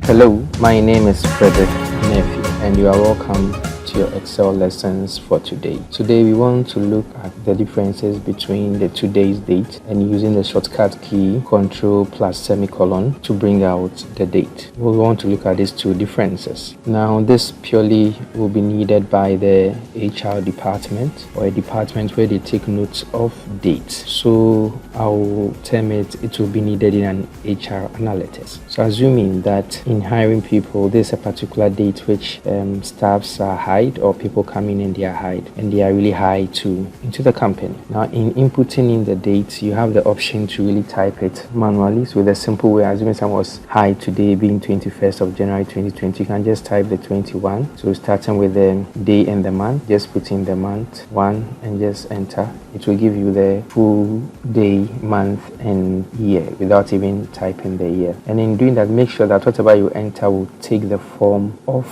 Hello, my name is Frederick Nephew, and you are welcome to your Excel lessons for today. Today we want to look at the differences between the today's date and using the shortcut key Ctrl plus semicolon to bring out the date. We want to look at these two differences. Now this purely will be needed by the HR department, or a department where they take notes of dates. So I will term it will be needed in an HR analytics. So assuming that in hiring people there's a particular date which staffs are hired, or people coming in they are hired and they are really high into the company. Now in inputting in the dates, you have the option to really type it manually. So with a simple way, assuming someone was hired today being 21st of January 2020, you can just type the 21. So starting with the day and the month, just put in the month 1 and just enter. It will give you the full day, month and year without even typing the year. And in doing that, make sure that whatever you enter will take the form of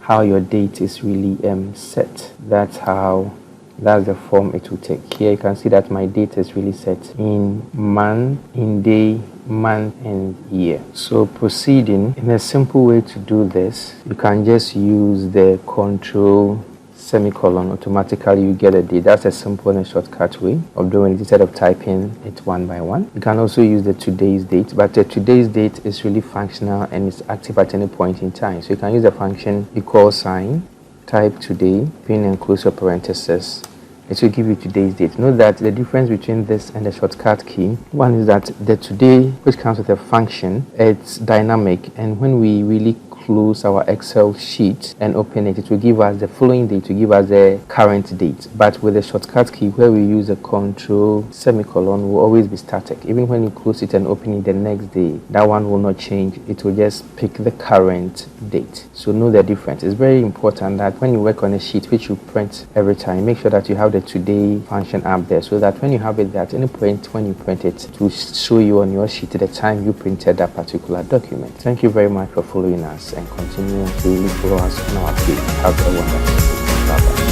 how your date is really set. That's the form it will take. Here you can see that my date is really set in month, in day, month and year. So proceeding in a simple way to do this, you can just use the Ctrl semicolon. Automatically you get a date. That's a simple and shortcut way of doing it instead of typing it one by one. You can also use the today's date, but the today's date is really functional and it's active at any point in time. So you can use the function equal sign, type today, pin and close your parentheses. It will give you today's date. Note that the difference between this and the shortcut key, one is that the today, which comes with a function, it's dynamic, and when we really close our Excel sheet and open it, it will give us the following date, to give us the current date. But with the shortcut key, where we use a Ctrl semicolon, will always be static. Even when you close it and open it the next day, that one will not change. It will just pick the current date. So know the difference. It's very important that when you work on a sheet which you print every time, make sure that you have the today function up there, so that when you have it there, at any point when you print it, it will show you on your sheet the time you printed that particular document. Thank you very much for following us, and continue to really follow us on our page. Have a wonderful day. Bye-bye.